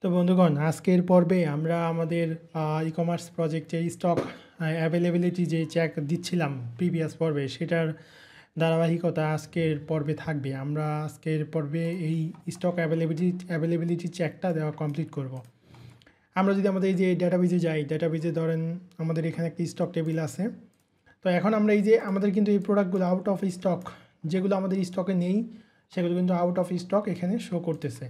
তো বন্ধুগণ, আজকের পর্বে আমরা আমাদের ই-কমার্স প্রজেক্টের স্টক অ্যাভেলেবিলিটি যে চেক দিচ্ছিলাম প্রিভিয়াস পর্বে, সেটার ধারাবাহিকতা আজকের পর্বে থাকবে। আমরা আজকের পর্বে এই স্টক অ্যাভেলেবিলিটি চেকটা দেওয়া কমপ্লিট করব। আমরা যদি আমাদের এই যে ডেটাবেজে যাই, ডেটাবেজে ধরেন আমাদের এখানে একটি স্টক টেবিল আছে। তো এখন আমরা এই যে আমাদের কিন্তু এই প্রোডাক্টগুলো আউট অফ স্টক, যেগুলো আমাদের স্টকে নেই সেগুলো কিন্তু আউট অফ স্টক এখানে শো করতেছে।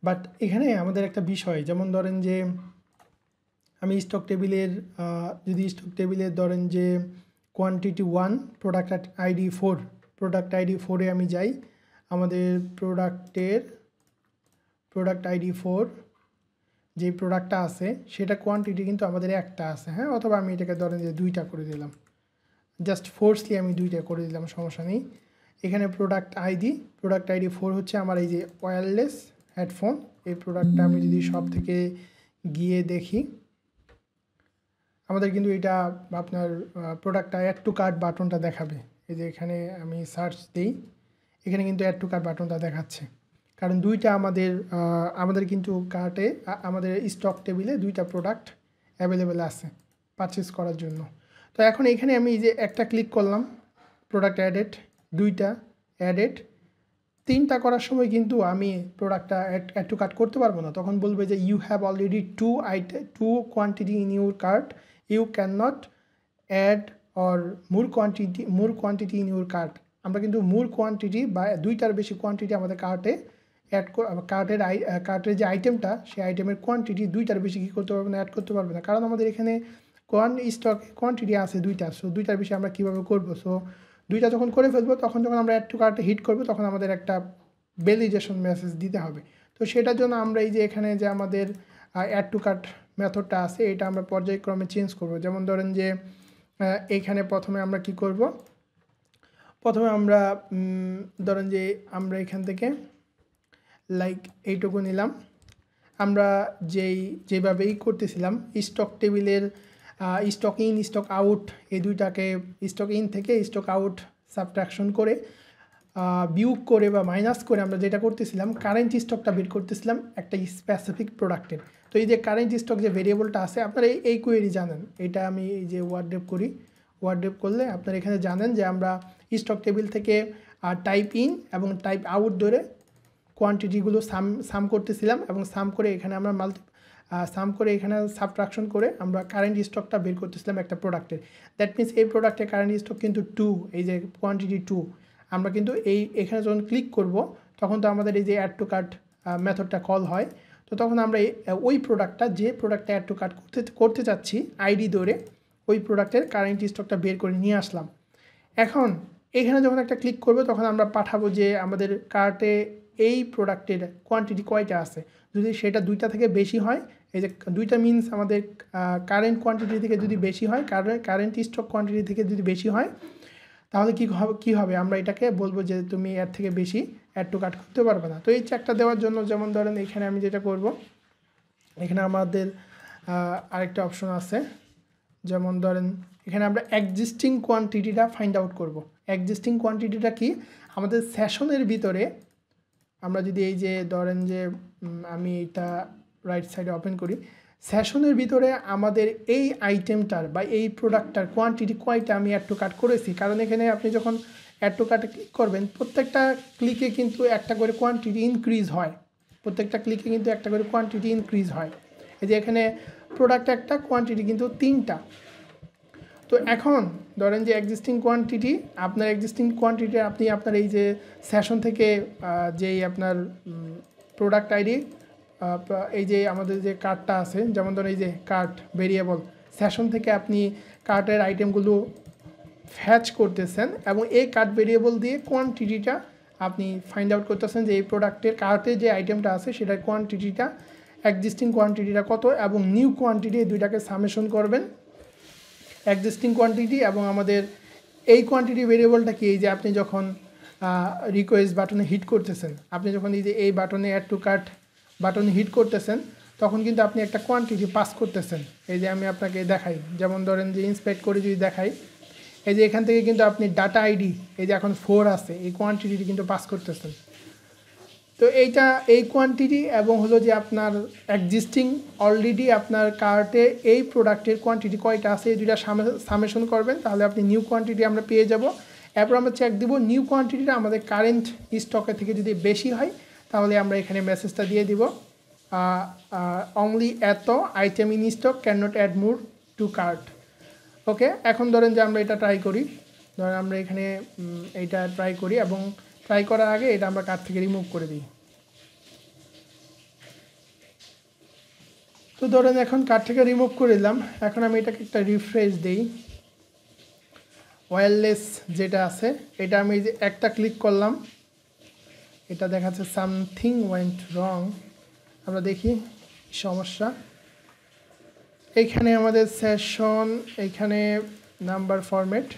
বাট এখানে আমাদের একটা বিষয়, যেমন ধরেন যে আমি স্টক টেবিলের যদি স্টক টেবিলের ধরেন যে quantity 1 product ID 4, product ID 4-এ আমি যাই। আমাদের প্রোডাক্ট আইডি 4 যে প্রোডাক্টটা আছে সেটা কোয়ান্টিটি কিন্তু আমাদের একটা আছে, হ্যাঁ, অথবা আমি এটাকে ধরেন যে 2টা করে দিলাম, জাস্ট ফোর্সলি আমি 2টা করে দিলাম, সমস্যা নেই। এখানে প্রোডাক্ট আইডি 4 হচ্ছে আমার এই যে ওয়্যারলেস হেডফোন। এই প্রোডাক্টটা আমি যদি সব থেকে গিয়ে দেখি, আমাদের কিন্তু এটা আপনার প্রোডাক্টটা অ্যাড টু কার্ট বাটনটা দেখাবে। এই যে এখানে আমি সার্চ দিই, এখানে কিন্তু অ্যাড টু কার্ট বাটনটা দেখাচ্ছে, কারণ দুইটা আমাদের কিন্তু কার্টে আমাদের স্টক টেবিলে 2টা প্রোডাক্ট অ্যাভেলেবেল আছে পারচেস করার জন্য। তো এখন এখানে আমি এই যে একটা ক্লিক করলাম, প্রোডাক্ট অ্যাডেড, 2টা অ্যাডেড। 3টা করার সময় কিন্তু আমি প্রোডাক্টটা অ্যাড টু কার্ট করতে পারবো না, তখন বলবে যে you have already two quantity in your cart, you can not add or more quantity in your cart. আমরা কিন্তু মোর কোয়ান্টিটি বা 2টার বেশি কোয়ান্টিটি আমাদের কার্টে কার্টের যে আইটেমটা, সেই আইটেমের কোয়ান্টিটি 2টার বেশি কী করতে পারবে না, অ্যাড করতে পারবে না, কারণ আমাদের এখানে স্টক কোয়ান্টিটি আছে 2টা। সো 2টার বেশি আমরা কীভাবে করবো? সো 2টা যখন করে ফেলবো, তখন যখন আমরা অ্যাড টু কার্টে হিট করবো, তখন আমাদের একটা ভ্যালিডেশন মেসেজ দিতে হবে। তো সেটার জন্য আমরা এই যে এখানে যে আমাদের অ্যাড টু কার্ট মেথডটা আছে, এটা আমরা পর্যায়ক্রমে চেঞ্জ করব। যেমন ধরেন যে এইখানে প্রথমে আমরা কি করব, প্রথমে আমরা ধরেন যে আমরা এখান থেকে লাইক এইটুকু নিলাম। আমরা যেভাবেই করতেছিলাম স্টক টেবিলের স্টক ইন স্টক আউট, এই দুইটাকে স্টক ইন থেকে স্টক আউট সাবট্রাকশন করে বিয়োগ করে বা মাইনাস করে আমরা যেটা করতেছিলাম, কারেন্ট স্টকটা বের করতেছিলাম একটা স্পেসিফিক প্রোডাক্টের। তো এই যে কারেন্ট স্টক যে ভেরিয়েবলটা আছে, আপনারা এই কোয়েরি জানেন, এটা আমি এই যে ওয়ার্ড্রেপ করি, ওয়ার্ড্রেপ করলে আপনারা এখানে জানেন যে আমরা স্টক টেবিল থেকে টাইপ ইন এবং টাইপ আউট ধরে কোয়ান্টিটিগুলো সাম করতেছিলাম, এবং সাম করে এখানে আমরা এখানে সাবট্রাকশন করে আমরা কারেন্ট স্টকটা বের করতেছিলাম একটা প্রোডাক্টের। দ্যাট মিনস এই প্রোডাক্টের কারেন্ট স্টক কিন্তু 2, এই যে কোয়ান্টিটি 2। আমরা কিন্তু এখানে যখন ক্লিক করব, তখন তো আমাদের এই যে অ্যাড টু কার্ট মেথডটা কল হয়। তো তখন আমরা ওই প্রোডাক্টটা, যে প্রোডাক্টটা অ্যাড টু কার্ট করতে চাচ্ছি আইডি ধরে, ওই প্রোডাক্টের কারেন্ট স্টকটা বের করে নিয়ে আসলাম। এখন এখানে যখন একটা ক্লিক করবে, তখন আমরা পাঠাবো যে আমাদের কার্টে এই প্রোডাক্টের কোয়ান্টিটি কয়টা আছে। যদি সেটা 2টা থেকে বেশি হয়, এই যে 2টা মিনস আমাদের কারেন্ট কোয়ান্টিটি থেকে যদি বেশি হয়, কারেন্ট স্টক কোয়ান্টিটি থেকে যদি বেশি হয়, তাহলে কী হবে, আমরা এটাকে বলবো যে তুমি এর থেকে বেশি অ্যাড টু কার্ট করতে পারবে না। তো এই চেকটা দেওয়ার জন্য, যেমন ধরেন এখানে আমি যেটা করব, এখানে আমাদের আরেকটা অপশন আছে। যেমন ধরেন এখানে আমরা এক্সিস্টিং কোয়ান্টিটিটা ফাইন্ড আউট করব। এক্সিস্টিং কোয়ান্টিটিটা কি, আমাদের সেশনের ভিতরে আমরা যদি এই যে ধরেন যে আমি এটা রাইট সাইডে ওপেন করি, সেশনের ভিতরে আমাদের এই আইটেমটার বা এই প্রোডাক্টটার কোয়ান্টিটি কয়টা আমি অ্যাড টু কার্ট করেছি। কারণ এখানে আপনি যখন অ্যাড টু কার্টে ক্লিক করবেন, প্রত্যেকটা ক্লিকে কিন্তু একটা করে কোয়ান্টিটি ইনক্রিজ হয়, প্রত্যেকটা ক্লিকে কিন্তু একটা করে কোয়ান্টিটি ইনক্রিজ হয়। এই যে এখানে প্রোডাক্ট একটা, কোয়ান্টিটি কিন্তু 3টা। তো এখন ধরেন যে এক্সিস্টিং কোয়ান্টিটি, আপনার এক্সিস্টিং কোয়ান্টিটি আপনি আপনার এই যে সেশন থেকে যেই আপনার প্রোডাক্ট আইডি, এই যে আমাদের যে কার্টটা আছে, যেমন ধরেন এই যে কার্ট ভেরিয়েবল, সেশন থেকে আপনি কার্টের আইটেমগুলো ফ্যাচ করতেছেন, এবং এই কার্ট ভেরিয়েবল দিয়ে কোয়ান্টিটিটা আপনি ফাইন্ড আউট করতেছেন যে এই প্রোডাক্টের কার্টে যে আইটেমটা আছে সেটার কোয়ান্টিটিটা, এক্সিস্টিং কোয়ান্টিটিটা কত, এবং নিউ কোয়ান্টিটি, এই দুইটাকে সামেশন করবেন। এক্সিস্টিং কোয়ান্টিটি এবং আমাদের এই কোয়ান্টিটি ভেরিয়েবলটা কি, এই যে আপনি যখন রিকোয়েস্ট বাটনে হিট করতেছেন, আপনি যখন এই যে এই বাটনে অ্যাড টু কার্ট বাটনে হিট করতেছেন, তখন কিন্তু আপনি একটা কোয়ান্টিটি পাস করতেছেন। এই যে আমি আপনাকে দেখাই, যেমন ধরেন যে ইন্সপেক্ট করে যদি দেখাই, এই যে এখান থেকে কিন্তু আপনি ডাটা আইডি, এই যে এখন 4 আছে, এই কোয়ান্টিটি কিন্তু পাস করতেছেন। তো এইটা এই কোয়ান্টিটি এবং হলো যে আপনার এক্সিস্টিং অলরেডি আপনার কার্টে এই প্রোডাক্টের কোয়ান্টিটি কয়টা আছে এই দুইটা সামেশন করবেন, তাহলে আপনি নিউ কোয়ান্টিটি আমরা পেয়ে যাব। এরপর আমরা চেক দিব নিউ কোয়ান্টিটিটা আমাদের কারেন্ট স্টকের থেকে যদি বেশি হয় তাহলে আমরা এখানে মেসেজটা দিয়ে দিব অনলি এত item in stock can not add more to cart. Okay, এখন ধরেন যে আমরা এটা ট্রাই করি, ধরেন আমরা এখানে এইটা ট্রাই করি এবং ট্রাই করার আগে এটা আমরা কার্ট থেকে রিমুভ করে দিই। তো ধরেন এখন কার্ট থেকে রিমুভ করে দিলাম। এখন আমি এটাকে একটা রিফ্রেশ দিই, ওয়্যারলেস যেটা আছে এটা আমি যে একটা ক্লিক করলাম, এটা দেখাচ্ছে সামথিং ওয়েন্ট রং। আমরা দেখি সমস্যা। এইখানে আমাদের সেশন, এইখানে নাম্বার ফরম্যাট,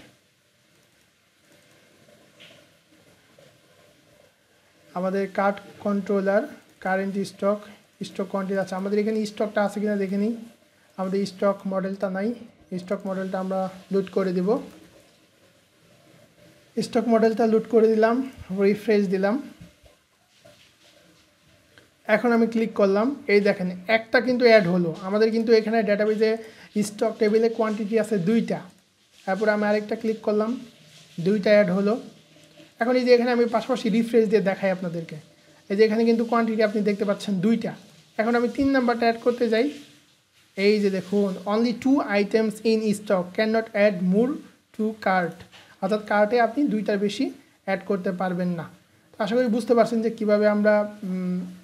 আমাদের cart controller, current stock, stock quantity আছে। আমাদের এখানে স্টকটা আছে কিনা দেখে নিই। আমাদের স্টক মডেলটা নাই, স্টক মডেলটা আমরা লুট করে দিব। স্টক মডেলটা লুট করে দিলাম, রিফ্রেশ দিলাম। এখন আমি ক্লিক করলাম, এই দেখেন একটা কিন্তু অ্যাড হলো। আমাদের কিন্তু এখানে ডেটাবেজে স্টক টেবিলে কোয়ান্টিটি আছে 2টা। তারপরে আমি আরেকটা ক্লিক করলাম, 2টা অ্যাড হলো। এখন এই যে এখানে আমি পাশাপাশি রিফ্রেশ দিয়ে দেখাই আপনাদেরকে, এই যে এখানে কিন্তু কোয়ান্টিটি আপনি দেখতে পাচ্ছেন 2টা। এখন আমি 3 নাম্বারটা অ্যাড করতে যাই, এই যে দেখুন only 2 items in stock can not add more to cart, অর্থাৎ কার্টে আপনি 2টার বেশি অ্যাড করতে পারবেন না। তো আশা করি বুঝতে পারছেন যে কীভাবে আমরা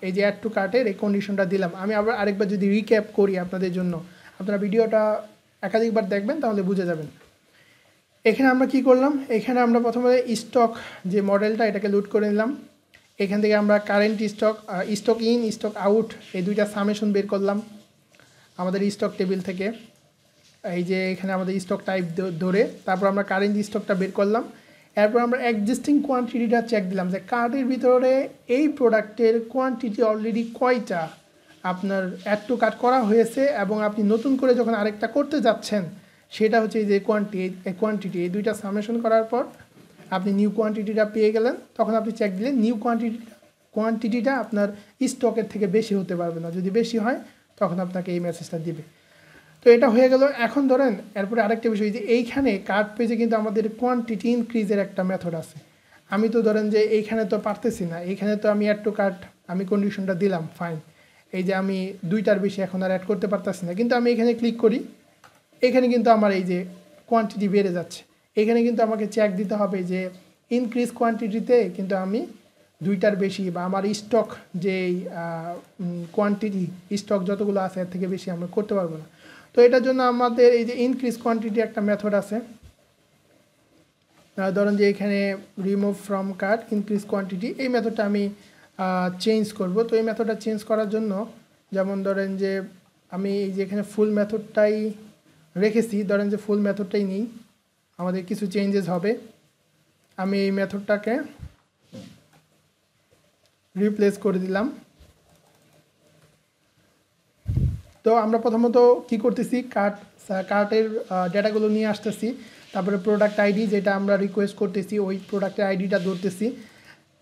এই যে অ্যাড টু কার্টের এই কন্ডিশনটা দিলাম। আমি আবার আরেকবার যদি রিক্যাপ করি আপনাদের জন্য, আপনারা ভিডিওটা একাধিকবার দেখবেন তাহলে বুঝে যাবেন। এখানে আমরা কি করলাম, এখানে আমরা প্রথমে স্টক যে মডেলটা এটাকে লুট করে নিলাম। এখান থেকে আমরা current stock, stock in, stock out, এই দুইটা সামেশন বের করলাম আমাদের স্টক টেবিল থেকে। এই যে এখানে আমাদের স্টক টাইপ ধরে তারপর আমরা কারেন্ট স্টকটা বের করলাম। এরপর আমরা এক্সিস্টিং কোয়ান্টিটিটা চেক দিলাম যে কার্টের ভিতরে এই প্রোডাক্টের কোয়ান্টিটি অলরেডি কয়টা আপনার অ্যাড টু কার্ট করা হয়েছে এবং আপনি নতুন করে যখন আরেকটা করতে যাচ্ছেন সেটা হচ্ছে এই যে কোয়ান্টিটি, এই দুইটা সামেশন করার পর আপনি নিউ কোয়ান্টিটিটা পেয়ে গেলেন। তখন আপনি চেক দিলেন নিউ কোয়ান্টিটিটা আপনার স্টকের থেকে বেশি হতে পারবে না, যদি বেশি হয় তখন আপনাকে এই মেসেজটা দিবে। তো এটা হয়ে গেল। এখন ধরেন এরপরে আরেকটা বিষয় যে এইখানে কার্ট পেজে কিন্তু আমাদের কোয়ান্টিটি ইনক্রিজের একটা মেথড আছে। আমি তো ধরেন যে এইখানে তো পারতেছি না, এইখানে তো আমি অ্যাড টু কার্ট আমি কন্ডিশনটা দিলাম ফাইন, এই যে আমি 2টার বেশি এখন আর অ্যাড করতে পারতেছি না, কিন্তু আমি এখানে ক্লিক করি, এখানে কিন্তু আমার এই যে কোয়ান্টিটি বেড়ে যাচ্ছে। এখানে কিন্তু আমাকে চেক দিতে হবে যে ইনক্রিজ কোয়ান্টিটিতে কিন্তু আমি 2টার বেশি বা আমার স্টক যে কোয়ান্টিটি স্টক যতগুলো আছে এর থেকে বেশি আমরা করতে পারবো না। তো এটার জন্য আমাদের এই যে ইনক্রিজ কোয়ান্টিটি একটা মেথড আছে। ধরেন যে এখানে remove from cart increase quantity, এই মেথডটা আমি চেঞ্জ করব। তো এই মেথডটা চেঞ্জ করার জন্য যেমন ধরেন যে আমি এই যে এখানে ফুল মেথডটাই রেখেছি, ধরেন যে ফুল মেথডটাই নেই, আমাদের কিছু চেঞ্জেস হবে। আমি এই মেথডটাকে রিপ্লেস করে দিলাম। তো আমরা প্রথমত কি করতেছি, কার্টের ডেটাগুলো নিয়ে আসতেছি, তারপরে প্রোডাক্ট আইডি যেটা আমরা রিকোয়েস্ট করতেছি ওই প্রোডাক্টের আইডিটা ধরতেছি।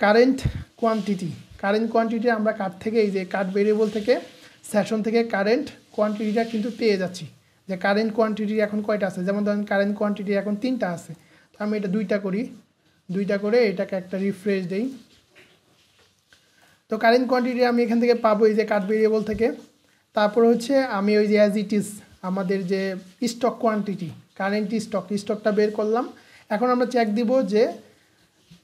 কারেন্ট কোয়ান্টিটি আমরা কার্ট থেকে এই যে কার্ট ভেরিয়েবল থেকে সেশন থেকে কারেন্ট কোয়ান্টিটিটা কিন্তু পেয়ে যাচ্ছি যে কারেন্ট কোয়ান্টিটি এখন কয়টা আছে। যেমন ধরেন কারেন্ট কোয়ান্টিটি এখন 3টা আছে, তো আমি এটা 2টা করে এটাকে একটা রিফ্রেশ দিই। তো কারেন্ট কোয়ান্টিটি আমি এখান থেকে পাবো এই যে কার্ট ভেরিয়েবল থেকে। তারপর হচ্ছে আমি ওই যে অ্যাজ ইট ইজ আমাদের যে স্টক কোয়ান্টিটি কারেন্ট স্টকটা বের করলাম। এখন আমরা চেক দিব যে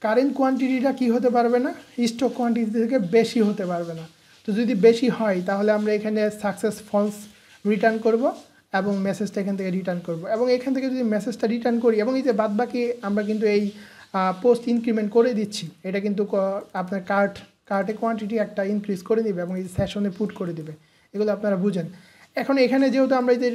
কারেন্ট কোয়ান্টিটিটা কি হতে পারবে না, স্টক কোয়ান্টিটি থেকে বেশি হতে পারবে না। তো যদি বেশি হয় তাহলে আমরা এখানে সাকসেস ফলস রিটার্ন করব এবং মেসেজটা এখান থেকে রিটার্ন করব। এবং এখান থেকে যদি মেসেজটা রিটার্ন করি এবং এই যে বাদবাকি আমরা কিন্তু এই পোস্ট ইনক্রিমেন্ট করে দিচ্ছি, এটা কিন্তু আপনার কার্টে কোয়ান্টিটি একটা ইনক্রিজ করে দিবে এবং এই সেশনে পুট করে দিবে, এগুলো আপনারা বুঝেন। এখন এখানে যেহেতু আমরা এই যে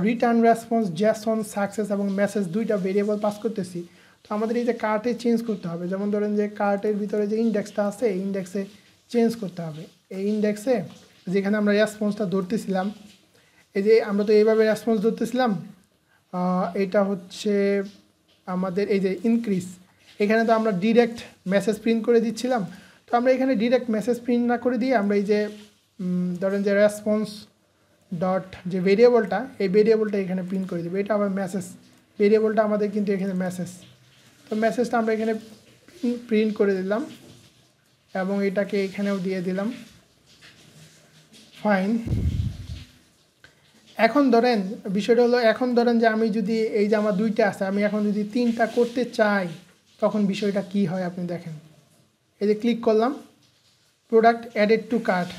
রিটার্ন রেসপন্স জেসন সাকসেস এবং মেসেজ 2টা ভেরিয়েবল পাস করতেছি, তো আমাদের এই যে কার্টে চেঞ্জ করতে হবে। যেমন ধরেন যে কার্টের ভিতরে যে ইন্ডেক্সটা আছে এই ইন্ডেক্সে চেঞ্জ করতে হবে। এই ইন্ডেক্সে যেখানে আমরা রেসপন্সটা ধরতেছিলাম, এই যে আমরা তো এইভাবে রেসপন্স ধরতেছিলাম, এটা হচ্ছে আমাদের এই যে ইনক্রিজ, এখানে তো আমরা ডিরেক্ট মেসেজ প্রিন্ট করে দিচ্ছিলাম। তো তো আমরা এখানে ডিরেক্ট মেসেজ প্রিন্ট না করে দিয়ে আমরা এই যে ধরেন যে রেসপন্স ডট যে ভেরিয়েবলটা, এই ভেরিয়েবলটা এখানে প্রিন্ট করে দেবো। এটা আবার মেসেজ ভেরিয়েবলটা আমাদের কিন্তু এখানে মেসেজ, তো মেসেজটা আমরা এখানে প্রিন্ট করে দিলাম এবং এটাকে এখানেও দিয়ে দিলাম। ফাইন। এখন ধরেন বিষয়টা হলো, এখন ধরেন যে আমি যদি এই যে আমার 2টা আছে, আমি এখন যদি 3টা করতে চাই তখন বিষয়টা কি হয় আপনি দেখেন। এই যে ক্লিক করলাম প্রোডাক্ট অ্যাডেড টু কার্ট,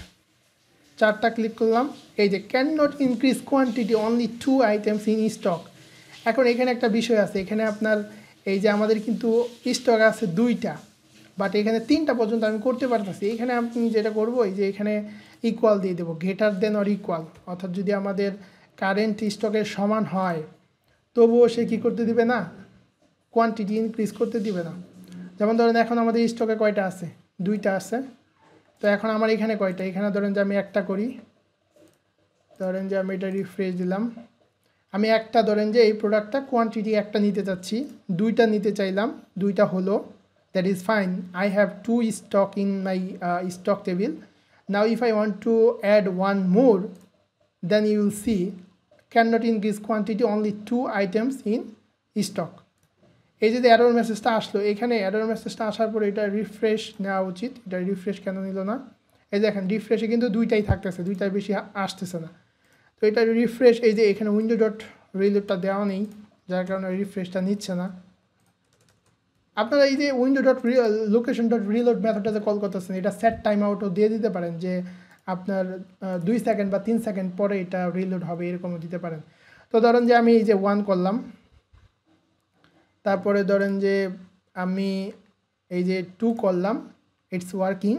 4টা ক্লিক করলাম, এই যে can not increase quantity only 2 items in stock. এখন এখানে একটা বিষয় আছে, এখানে আপনার এই যে আমাদের কিন্তু স্টক আছে 2টা, বাট এখানে 3টা পর্যন্ত আমি করতে পারতেছি। এখানে আপনি যেটা করবো এই যে এখানে ইকুয়াল দিয়ে দেবো, গ্রেটার দেন অর ইকুয়াল, অর্থাৎ যদি আমাদের কারেন্ট স্টকের সমান হয় তবুও সে কী করতে দিবে না, কোয়ান্টিটি ইনক্রিজ করতে দিবে না। যেমন ধরেন এখন আমাদের স্টকে কয়টা আছে, 2টা আছে, তো এখন আমার এখানে কয়টা, এখানে ধরেন যে আমি একটা করি, ধরেন যে আমি এটা রিফ্রেশ দিলাম, আমি একটা ধরেন যে এই প্রোডাক্টটা কোয়ান্টিটি একটা নিতে চাচ্ছি, 2টা নিতে চাইলাম, 2টা হলো, that is fine. I have 2 stock in my stock table. Now if I want to add one more, then you will see cannot increase quantity, only 2 items in stock. এই যে এরর মেসেজটা আসলো, এখানে এরর মেসেজটা আসার পরে এটা refresh নেওয়া উচিত, এটা রিফ্রেশ কেন নিল না, এই দেখেন রিফ্রেশে কিন্তু 2টাই থাকতেছে, 2টার বেশি আসতেছে না। তো এটা রিফ্রেশ, এই যে এখানে উইন্ডো ডট রিলোডটা দেওয়া নেই, যার কারণে রিফ্রেশটা নিচ্ছে না। আপনারা এই যে window dot location dot reload মেথডটাতে কল করতেছেন, এটা সেট টাইম আউটও দিয়ে দিতে পারেন, যে আপনার 2 সেকেন্ড বা 3 সেকেন্ড পরে এটা রিলোড হবে, এরকমও দিতে পারেন। তো ধরেন যে আমি এই যে 1 করলাম, তারপরে ধরেন যে আমি এই যে 2 করলাম, it's working.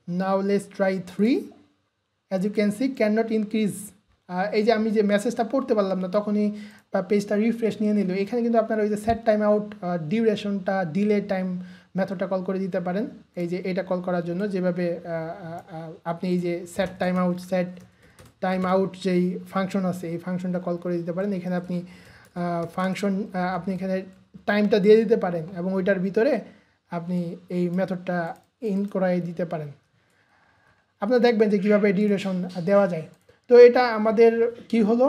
Now let's try 3। As you can see can not increase, এই যে আমি যে মেসেজটা পড়তে পারলাম না তখনই পেজটা রিফ্রেশ নিয়ে নিল। এখানে কিন্তু আপনারা ওই যে সেট টাইম আউট ডিউরেশনটা ডিলে টাইম মেথডটা কল করে দিতে পারেন, এই যে এটা কল করার জন্য যেভাবে আপনি এই যে সেট টাইম আউট যেই ফাংশন আছে এই ফাংশনটা কল করে দিতে পারেন। এখানে আপনি আপনি এখানে টাইমটা দিয়ে দিতে পারেন এবং ওইটার ভিতরে আপনি এই মেথডটা ইন করাই দিতে পারেন। আপনারা দেখবেন যে কীভাবে ডিউরেশন দেওয়া যায়। তো এটা আমাদের কি হলো,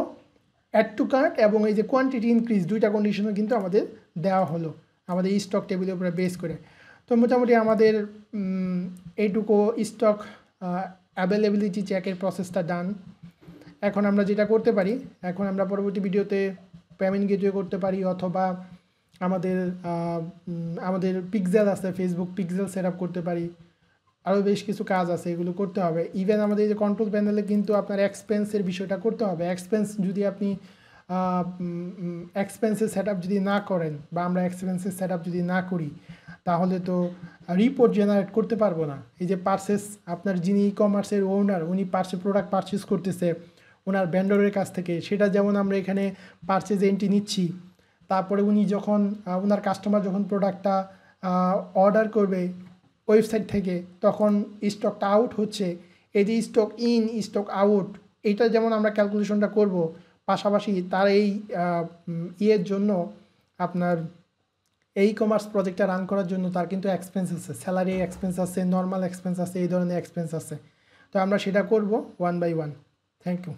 অ্যাড টু কার্ট এবং এই যে কোয়ান্টিটি ইনক্রিজ, 2টা কন্ডিশনও কিন্তু আমাদের দেওয়া হলো আমাদের স্টক টেবিলের উপরে বেস করে। তো মোটামুটি আমাদের এইটুকু স্টক অ্যাভেলেবিলিটি চেকের প্রসেসটা ডান। এখন আমরা যেটা করতে পারি, এখন আমরা পরবর্তী ভিডিওতে পেমেন্ট গেটওয়ে করতে পারি, অথবা আমাদের পিক্সেল আছে, ফেসবুক পিক্সেল সেট আপ করতে পারি, আরও বেশ কিছু কাজ আছে, এগুলো করতে হবে। ইভেন আমাদের এই যে কন্ট্রোল প্যানেলে কিন্তু আপনার এক্সপেন্সের বিষয়টা করতে হবে। এক্সপেন্স যদি আপনি এক্সপেন্সের সেট আপ যদি না করেন বা আমরা এক্সপেন্সের সেট আপ যদি না করি তাহলে তো রিপোর্ট জেনারেট করতে পারবো না। এই যে পারচেস, আপনার যিনি ই কমার্সের ওনার, উনি প্রোডাক্ট পারচেস করতেছে ওনার ভেন্ডরের কাছ থেকে, সেটা যেমন আমরা এখানে পারচেজ এন্ট্রি নিচ্ছি, তারপরে উনি যখন ওনার কাস্টমার যখন প্রোডাক্টটা অর্ডার করবে ওয়েবসাইট থেকে তখন স্টকটা আউট হচ্ছে, এই যে স্টক ইন স্টক আউট, এইটা যেমন আমরা ক্যালকুলেশনটা করব, পাশাপাশি তার এই ইয়ের জন্য আপনার এই কমার্স প্রজেক্টটা রান করার জন্য তার কিন্তু এক্সপেন্স আছে, স্যালারি এক্সপেন্স আছে, নর্মাল এক্সপেন্স আছে, এই ধরনের এক্সপেন্স আছে। তো আমরা সেটা করব 1 by 1। Thank you.